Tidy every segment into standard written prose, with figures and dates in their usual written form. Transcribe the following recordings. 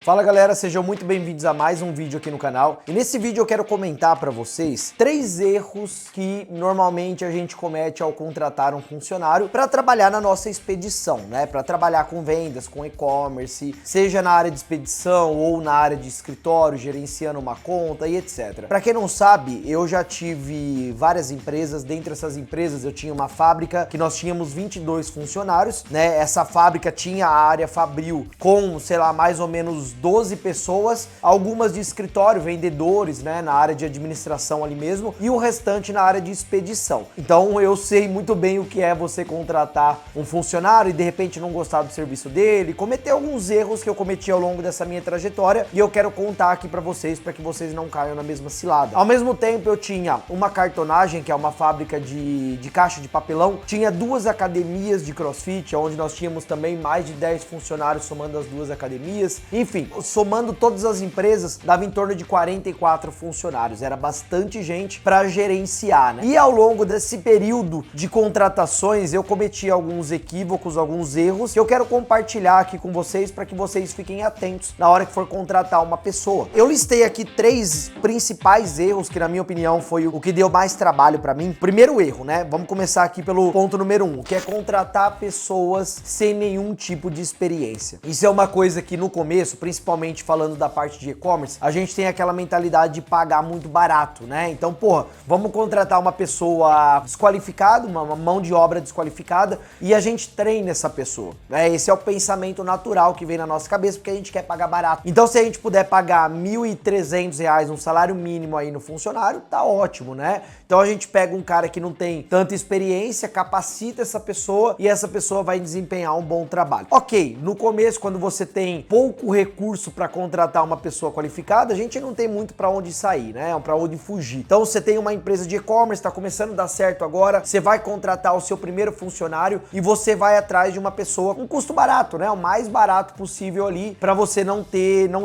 Fala galera, sejam muito bem-vindos a mais um vídeo aqui no canal. E nesse vídeo eu quero comentar para vocês 3 erros que normalmente a gente comete ao contratar um funcionário para trabalhar na nossa expedição, né? Para trabalhar com vendas, com e-commerce, seja na área de expedição ou na área de escritório, gerenciando uma conta e etc. Para quem não sabe, eu já tive várias empresas. Dentre essas empresas eu tinha uma fábrica que nós tínhamos 22 funcionários, né? Essa fábrica tinha a área fabril com, sei lá, mais ou menos 12 pessoas, algumas de escritório, vendedores, né, na área de administração ali mesmo, e o restante na área de expedição. Então eu sei muito bem o que é você contratar um funcionário e de repente não gostar do serviço dele, cometer alguns erros que eu cometi ao longo dessa minha trajetória e eu quero contar aqui pra vocês para que vocês não caiam na mesma cilada. Ao mesmo tempo eu tinha uma cartonagem, que é uma fábrica de caixa de papelão, tinha 2 academias de CrossFit, onde nós tínhamos também mais de 10 funcionários somando as 2 academias, enfim, somando todas as empresas, dava em torno de 44 funcionários. Era bastante gente para gerenciar, né? E ao longo desse período de contratações, eu cometi alguns equívocos, alguns erros, que eu quero compartilhar aqui com vocês para que vocês fiquem atentos na hora que for contratar uma pessoa. Eu listei aqui 3 principais erros, que na minha opinião foi o que deu mais trabalho para mim. Primeiro erro, né? Vamos começar aqui pelo ponto número 1, que é contratar pessoas sem nenhum tipo de experiência. Isso é uma coisa que no começo, principalmente falando da parte de e-commerce, a gente tem aquela mentalidade de pagar muito barato, né? Então, porra, vamos contratar uma pessoa desqualificada, uma mão de obra desqualificada, e a gente treina essa pessoa, né? Esse é o pensamento natural que vem na nossa cabeça, porque a gente quer pagar barato. Então, se a gente puder pagar R$ 1.300 um salário mínimo aí no funcionário, tá ótimo, né? Então a gente pega um cara que não tem tanta experiência, capacita essa pessoa e essa pessoa vai desempenhar um bom trabalho. Ok, no começo, quando você tem pouco recurso para contratar uma pessoa qualificada, a gente não tem muito para onde sair, né? Para onde fugir. Então você tem uma empresa de e-commerce, está começando a dar certo agora, você vai contratar o seu primeiro funcionário e você vai atrás de uma pessoa com custo barato, né? O mais barato possível ali, para você não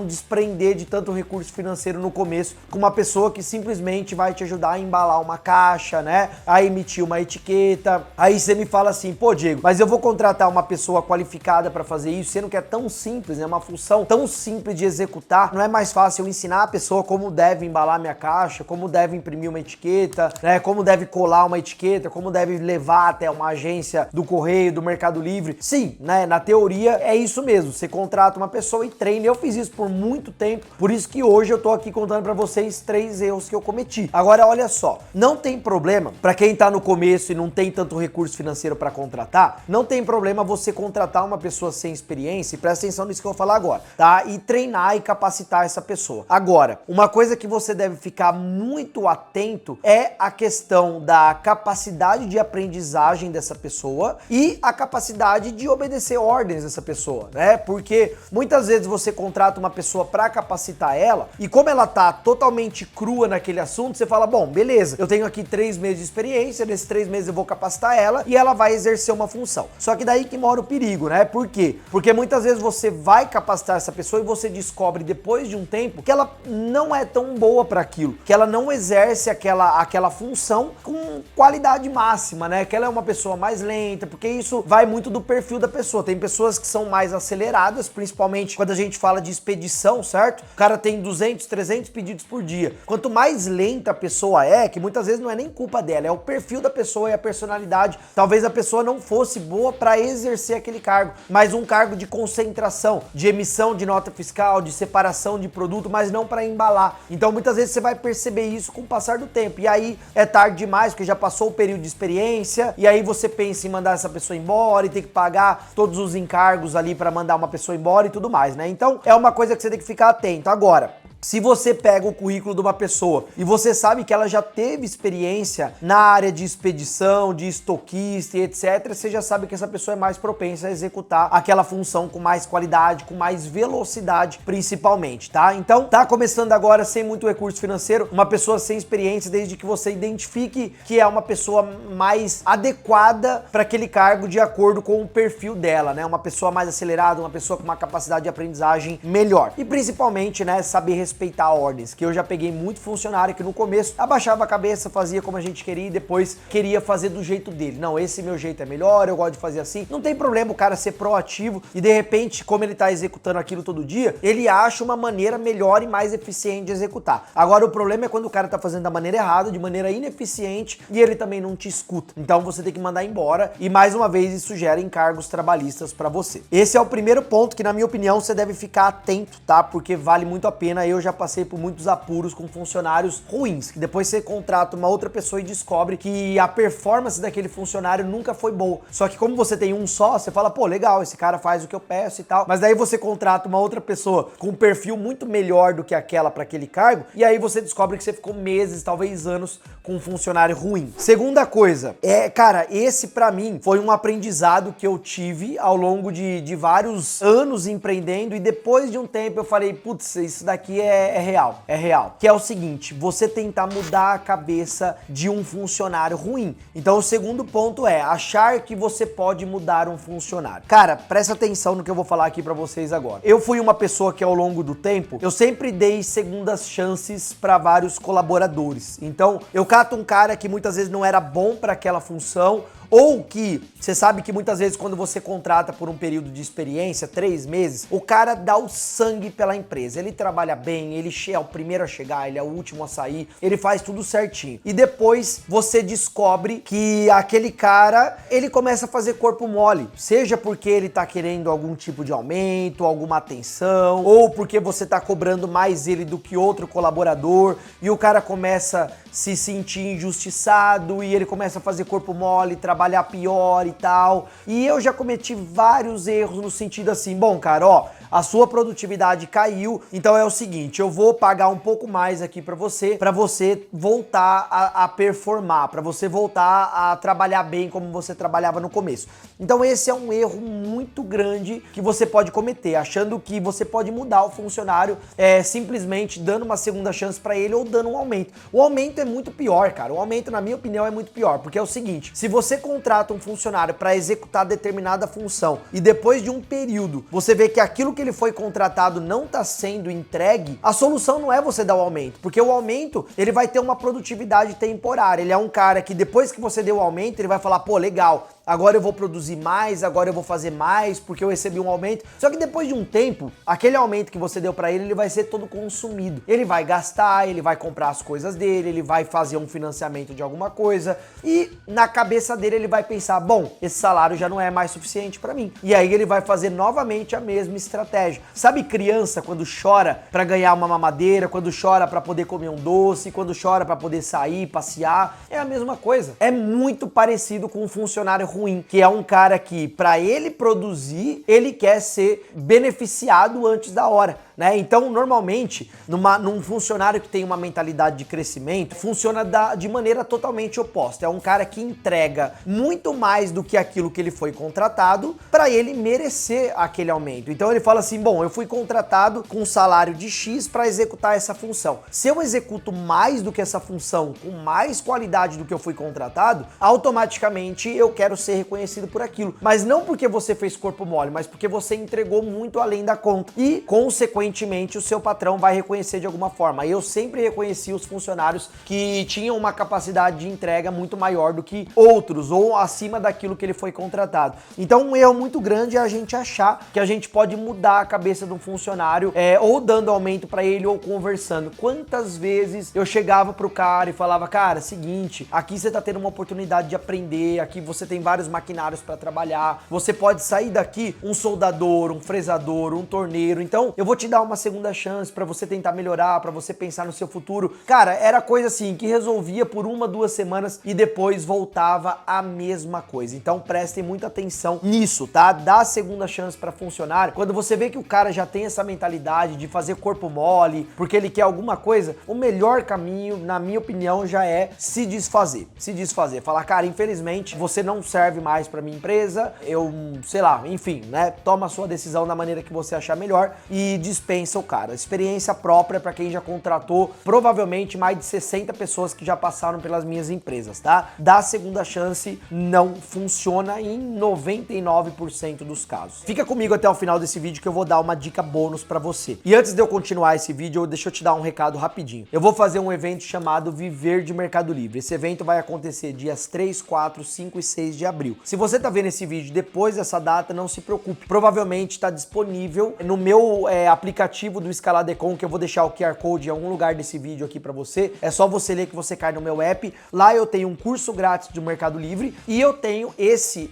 desprender de tanto recurso financeiro no começo, com uma pessoa que simplesmente vai te ajudar a embalar uma caixa, né? A emitir uma etiqueta. Aí você me fala assim, pô, Diego, mas eu vou contratar uma pessoa qualificada para fazer isso, sendo que é tão simples, né? Uma função tão simples de executar. Não é mais fácil eu ensinar a pessoa como deve embalar minha caixa, como deve imprimir uma etiqueta, né? Como deve colar uma etiqueta, como deve levar até uma agência do correio, do Mercado Livre. Sim, né? Na teoria é isso mesmo. Você contrata uma pessoa e treina. Eu fiz isso por muito tempo, por isso que hoje eu tô aqui contando para vocês 3 erros que eu cometi. Agora, olha só, não tem problema, para quem tá no começo e não tem tanto recurso financeiro para contratar, não tem problema você contratar uma pessoa sem experiência, e presta atenção nisso que eu vou falar agora, tá? E treinar e capacitar essa pessoa. Agora, uma coisa que você deve ficar muito atento é a questão da capacidade de aprendizagem dessa pessoa e a capacidade de obedecer ordens dessa pessoa, né? Porque muitas vezes você contrata uma pessoa para capacitar ela e como ela tá totalmente crua naquele assunto, você fala, bom, beleza, eu tenho aqui 3 meses de experiência, nesses 3 meses eu vou capacitar ela e ela vai exercer uma função. Só que daí que mora o perigo, né? Por quê? Porque muitas vezes você vai capacitar essa pessoa e você descobre depois de um tempo que ela não é tão boa para aquilo, que ela não exerce aquela função com qualidade máxima, né? Que ela é uma pessoa mais lenta, porque isso vai muito do perfil da pessoa. Tem pessoas que são mais aceleradas, principalmente quando a gente fala de expedição, certo? O cara tem 200, 300 pedidos por dia. Quanto mais lenta a pessoa é, que muitas vezes não é nem culpa dela, é o perfil da pessoa e a personalidade. Talvez a pessoa não fosse boa para exercer aquele cargo, mas um cargo de concentração, de emissão de nota fiscal, de separação de produto, mas não para embalar. Então muitas vezes você vai perceber isso com o passar do tempo. E aí é tarde demais, porque já passou o período de experiência, e aí você pensa em mandar essa pessoa embora e ter que pagar todos os encargos ali para mandar uma pessoa embora e tudo mais, né? Então é uma coisa que você tem que ficar atento. Agora, se você pega o currículo de uma pessoa e você sabe que ela já teve experiência na área de expedição, de estoquista e etc, você já sabe que essa pessoa é mais propensa a executar aquela função com mais qualidade, com mais velocidade, principalmente, tá? Então, tá começando agora sem muito recurso financeiro, uma pessoa sem experiência, desde que você identifique que é uma pessoa mais adequada para aquele cargo de acordo com o perfil dela, né? Uma pessoa mais acelerada, uma pessoa com uma capacidade de aprendizagem melhor. E principalmente, né, saber responder respeitar ordens, que eu já peguei muito funcionário que no começo abaixava a cabeça, fazia como a gente queria e depois queria fazer do jeito dele. Não, esse meu jeito é melhor, eu gosto de fazer assim. Não tem problema o cara ser proativo e de repente, como ele tá executando aquilo todo dia, ele acha uma maneira melhor e mais eficiente de executar. Agora o problema é quando o cara tá fazendo da maneira errada, de maneira ineficiente e ele também não te escuta. Então você tem que mandar embora e mais uma vez isso gera encargos trabalhistas pra você. Esse é o primeiro ponto que na minha opinião você deve ficar atento, tá? Porque vale muito a pena. Eu já passei por muitos apuros com funcionários ruins, que depois você contrata uma outra pessoa e descobre que a performance daquele funcionário nunca foi boa. Só que como você tem um só, você fala, pô, legal, esse cara faz o que eu peço e tal. Mas daí você contrata uma outra pessoa com um perfil muito melhor do que aquela para aquele cargo, e aí você descobre que você ficou meses, talvez anos, com um funcionário ruim. Segunda coisa, cara, esse pra mim foi um aprendizado que eu tive ao longo de vários anos empreendendo, e depois de um tempo eu falei, putz, isso daqui é real, é real. Que é o seguinte, você tentar mudar a cabeça de um funcionário ruim. Então o segundo ponto é achar que você pode mudar um funcionário. Cara, presta atenção no que eu vou falar aqui pra vocês agora. Eu fui uma pessoa que ao longo do tempo, eu sempre dei segundas chances pra vários colaboradores. Então, eu cato um cara que muitas vezes não era bom pra aquela função, ou que você sabe que muitas vezes quando você contrata por um período de experiência, 3 meses, o cara dá o sangue pela empresa. Ele trabalha bem, ele é o primeiro a chegar, ele é o último a sair, ele faz tudo certinho. E depois você descobre que aquele cara, ele começa a fazer corpo mole. Seja porque ele tá querendo algum tipo de aumento, alguma atenção, ou porque você tá cobrando mais ele do que outro colaborador, e o cara começa a se sentir injustiçado, e ele começa a fazer corpo mole, trabalhar pior e tal. E eu já cometi vários erros no sentido assim, bom, cara, ó, a sua produtividade caiu, então é o seguinte, eu vou pagar um pouco mais aqui pra você voltar a performar, pra você voltar a trabalhar bem como você trabalhava no começo. Então esse é um erro muito grande que você pode cometer, achando que você pode mudar o funcionário simplesmente dando uma segunda chance pra ele ou dando um aumento. O aumento é muito pior, cara. O aumento, na minha opinião, é muito pior, porque é o seguinte, se você contrata um funcionário pra executar determinada função e depois de um período você vê que aquilo que ele foi contratado não tá sendo entregue, a solução não é você dar o aumento, porque o aumento, ele vai ter uma produtividade temporária. Ele é um cara que depois que você deu o aumento, ele vai falar, pô, legal, agora eu vou produzir mais, agora eu vou fazer mais, porque eu recebi um aumento. Só que depois de um tempo, aquele aumento que você deu pra ele, ele vai ser todo consumido. Ele vai gastar, ele vai comprar as coisas dele, ele vai fazer um financiamento de alguma coisa, e na cabeça dele ele vai pensar, bom, esse salário já não é mais suficiente pra mim. E aí ele vai fazer novamente a mesma estratégia. Sabe criança quando chora pra ganhar uma mamadeira, quando chora pra poder comer um doce, quando chora pra poder sair, passear? É a mesma coisa. É muito parecido com um funcionário ruim, que é um cara que, pra ele produzir, ele quer ser beneficiado antes da hora, né? Então, normalmente, num funcionário que tem uma mentalidade de crescimento, funciona de maneira totalmente oposta. É um cara que entrega muito mais do que aquilo que ele foi contratado para ele merecer aquele aumento. Então ele fala assim, bom, eu fui contratado com um salário de X para executar essa função. Se eu executo mais do que essa função, com mais qualidade do que eu fui contratado, automaticamente eu quero ser reconhecido por aquilo. Mas não porque você fez corpo mole, mas porque você entregou muito além da conta. E, consequentemente, o seu patrão vai reconhecer de alguma forma. Eu sempre reconheci os funcionários que tinham uma capacidade de entrega muito maior do que outros, ou acima daquilo que ele foi contratado. Então, um erro muito grande é a gente achar que a gente pode mudar a cabeça de um funcionário, ou dando aumento pra ele, ou conversando. Quantas vezes eu chegava pro cara e falava, cara, seguinte, aqui você tá tendo uma oportunidade de aprender, aqui você tem vários maquinários para trabalhar, você pode sair daqui um soldador, um fresador, um torneiro, então eu vou te dar uma segunda chance para você tentar melhorar, para você pensar no seu futuro. Cara, era coisa assim que resolvia por 1, 2 semanas e depois voltava a mesma coisa. Então prestem muita atenção nisso, tá? Dá a segunda chance para funcionário. Quando você vê que o cara já tem essa mentalidade de fazer corpo mole, porque ele quer alguma coisa, o melhor caminho, na minha opinião, já é se desfazer. Se desfazer. Falar, cara, infelizmente, você não serve mais para minha empresa, eu, sei lá, enfim, né? Toma a sua decisão da maneira que você achar melhor e dispensa o cara. Experiência própria para quem já contratou provavelmente mais de 60 pessoas que já passaram pelas minhas empresas, tá? Dar segunda chance não funciona em 99% dos casos. Fica comigo até o final desse vídeo que eu vou dar uma dica bônus para você. E antes de eu continuar esse vídeo, deixa eu te dar um recado rapidinho. Eu vou fazer um evento chamado Viver de Mercado Livre. Esse evento vai acontecer dias 3, 4, 5 e 6 de abril. Se você tá vendo esse vídeo depois dessa data, não se preocupe. Provavelmente está disponível no meu aplicativo do Escaladecom, que eu vou deixar o QR Code em algum lugar desse vídeo aqui para você. É só você ler que você cai no meu app. Lá eu tenho um curso grátis do Mercado Livre e eu tenho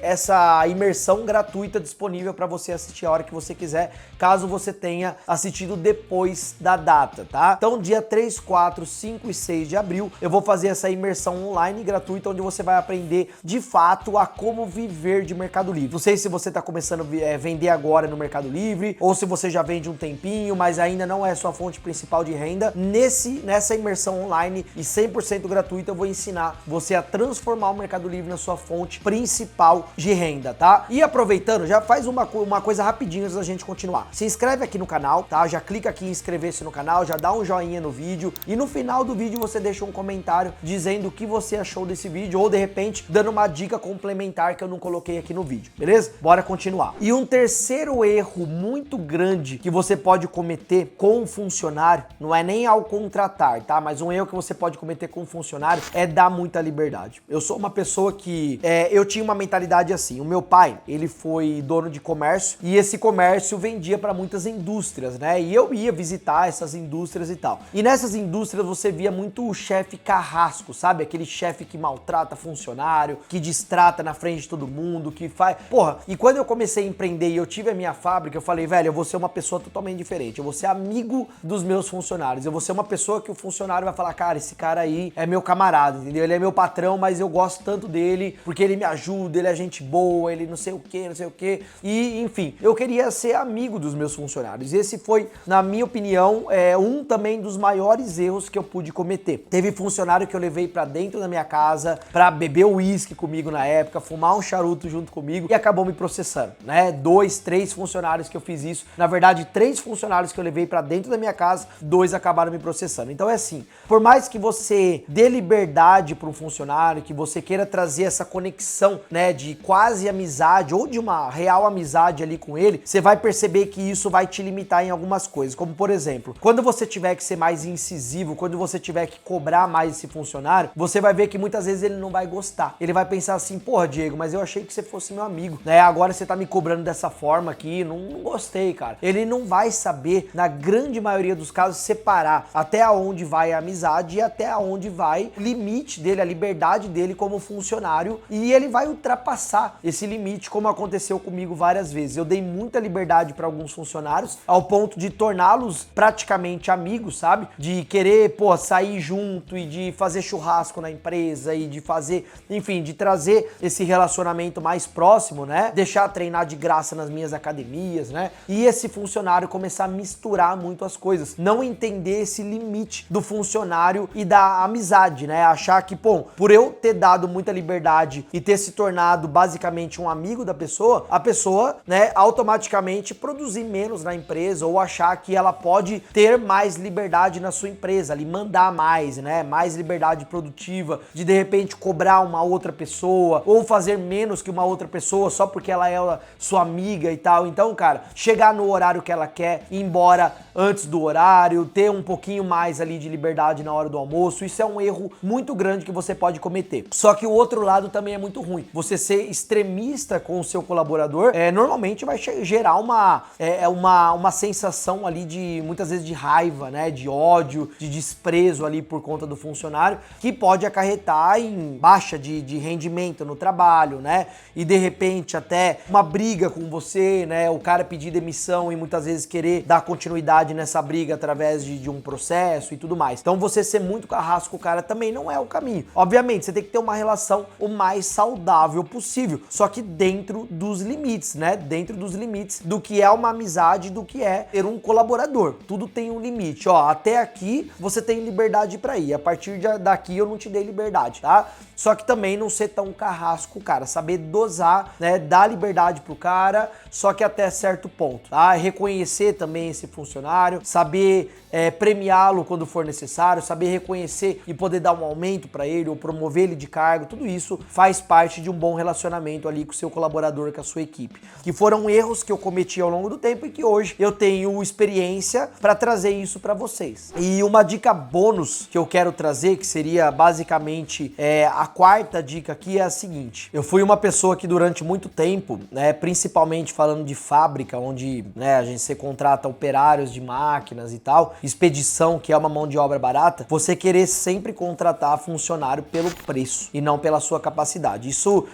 essa imersão gratuita disponível para você assistir a hora que você quiser, caso você tenha assistido depois da data, tá? Então, dia 3, 4, 5 e 6 de abril, eu vou fazer essa imersão online gratuita, onde você vai aprender de fato a como viver de Mercado Livre. Não sei se você está começando a vender agora no Mercado Livre, ou se você já vende um tempinho, mas ainda não é sua fonte principal de renda. Nessa imersão online e 100% gratuita, eu vou ensinar você a transformar o Mercado Livre na sua fonte principal de renda, tá? E aproveitando, já faz uma coisa rapidinho antes da gente continuar. Se inscreve aqui no canal, tá? Já clica aqui em inscrever-se no canal, já dá um joinha no vídeo e no final do vídeo você deixa um comentário dizendo o que você achou desse vídeo ou de repente dando uma dica complementar que eu não coloquei aqui no vídeo, beleza? Bora continuar. E um terceiro erro muito grande que você pode cometer com um funcionário, não é nem ao contratar, tá? Mas um erro que você pode cometer com um funcionário é dar muita liberdade. Eu sou uma pessoa que eu tinha uma mentalidade assim. O meu pai, ele foi dono de comércio e esse comércio vendia para muitas indústrias, né? E eu ia visitar essas indústrias e tal. E nessas indústrias você via muito o chefe carrasco, sabe? Aquele chefe que maltrata funcionário, que distrata na frente de todo mundo, que faz... Porra, e quando eu comecei a empreender e eu tive a minha fábrica, eu falei, velho, eu vou ser uma pessoa totalmente diferente. Eu vou ser amigo dos meus funcionários. Eu vou ser uma pessoa que o funcionário vai falar, cara, esse cara aí é meu camarada, entendeu? Ele é meu patrão, mas eu gosto tanto dele porque ele me ajuda, ele é gente boa, ele não sei o que, não sei o que. E, enfim, eu queria ser amigo dos meus funcionários. Esse foi, na minha opinião, um também dos maiores erros que eu pude cometer. Teve funcionário que eu levei pra dentro da minha casa pra beber uísque comigo na época, fumar um charuto junto comigo e acabou me processando, né? 2, 3 funcionários que eu fiz isso. Na verdade, 3 funcionários que eu levei pra dentro da minha casa, 2 acabaram me processando. Então é assim, por mais que você dê liberdade para um funcionário, que você queira trazer essa conexão, né, de quase amizade ou de uma real amizade ali com ele, você vai perceber que isso vai te limitar em algumas coisas, como por exemplo, quando você tiver que ser mais incisivo, quando você tiver que cobrar mais esse funcionário, você vai ver que muitas vezes ele não vai gostar. Ele vai pensar assim, porra, Diego, mas eu achei que você fosse meu amigo, né? Agora você tá me cobrando dessa forma aqui, não gostei, cara. Ele não vai saber, na grande maioria dos casos, separar até onde vai a amizade e até onde vai o limite dele, a liberdade dele como funcionário, e ele vai ultrapassar esse limite, como aconteceu comigo várias vezes. Eu dei muita liberdade para alguns funcionários, ao ponto de torná-los praticamente amigos, sabe? De querer, pô, sair junto e de fazer churrasco na empresa e de fazer, enfim, de trazer esse relacionamento mais próximo, né? Deixar treinar de graça nas minhas academias, né? E esse funcionário começar a misturar muito as coisas, não entender esse limite do funcionário e da amizade, né? Achar que, pô, por eu ter dado muita liberdade e ter se tornado basicamente um amigo da pessoa, a pessoa, né, automaticamente produzir menos na empresa ou achar que ela pode ter mais liberdade na sua empresa, ali mandar mais, né? Mais liberdade produtiva, de repente cobrar uma outra pessoa ou fazer menos que uma outra pessoa só porque ela é sua amiga e tal. Então, cara, chegar no horário que ela quer, ir embora antes do horário, ter um pouquinho mais ali de liberdade na hora do almoço, isso é um erro muito grande que você pode cometer. Só que o outro lado também é muito ruim. Você ser extremista com o seu colaborador, normalmente vai gerar uma sensação ali de, muitas vezes, de raiva, né? De ódio, de desprezo ali por conta do funcionário, que pode acarretar em baixa de rendimento no trabalho, né? E de repente até uma briga com você, né? O cara pedir demissão e muitas vezes querer dar continuidade nessa briga através de um processo e tudo mais. Então você ser muito carrasco com o cara também não é o caminho. Obviamente, você tem que ter uma relação o mais saudável possível, só que dentro dos limites, né? Dentro dos limites do que é uma amizade, do que é ter um colaborador. Tudo tem um limite, ó. Até aqui você tem liberdade pra ir. A partir daqui eu não te dei liberdade, tá? Só que também não ser tão carrasco, cara. Saber dosar, né? Dar liberdade pro cara, só que até certo ponto, tá? Reconhecer também esse funcionário, saber premiá-lo quando for necessário, saber reconhecer e poder dar um aumento para ele ou promover ele de cargo, tudo isso faz parte de um bom relacionamento ali com o seu colaborador, com a sua equipe. Que foram erros que eu cometi ao longo do tempo e que hoje eu tenho experiência para trazer isso para vocês. E uma dica bônus que eu quero trazer, que seria basicamente a quarta dica aqui, é a seguinte: eu fui uma pessoa que durante muito tempo, principalmente falando de fábrica, onde a gente contrata operários de máquinas e tal, expedição, que é uma mão de obra barata, você querer sempre contratar funcionário pelo preço e não pela sua capacidade. Isso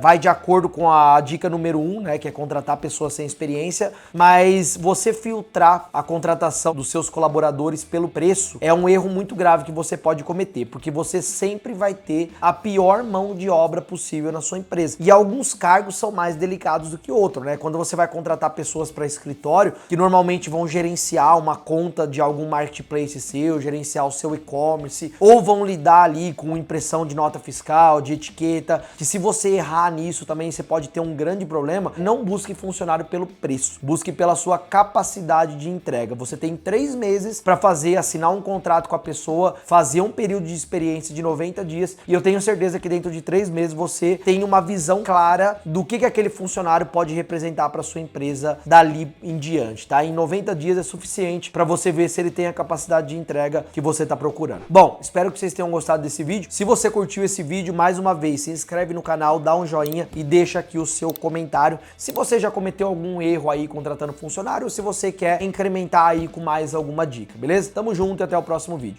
vai de acordo com a dica número 1, que é contratar pessoas sem experiência, mas você filtrar a contratação dos seus colaboradores pelo preço é um erro muito grave que você pode cometer, porque você sempre vai ter a pior mão de obra possível na sua empresa. E alguns cargos são mais delicados do que outros, Quando você vai contratar pessoas para escritório, que normalmente vão gerenciar uma conta de algum marketplace seu, gerenciar o seu e-commerce, ou vão lidar ali com impressão de nota fiscal, de etiqueta, que se você errar nisso também você pode ter um grande problema. Não busque funcionário pelo preço, busque pela sua capacidade de entrega. Você tem 3 meses para assinar um contrato com a pessoa, fazer um período de experiência de 90 dias, e eu tenho certeza que dentro de 3 meses você tem uma visão clara do que aquele funcionário pode representar para sua empresa dali em diante, tá? Em 90 dias é suficiente para você ver se ele tem a capacidade de entrega que você está procurando. Bom, espero que vocês tenham gostado desse vídeo. Se você curtiu esse vídeo, mais uma vez, se inscreve no canal, dá um joinha e deixa aqui o seu comentário se você já cometeu algum erro aí contratando funcionário ou se você quer incrementar aí com mais alguma dica, beleza? Tamo junto e até o próximo vídeo.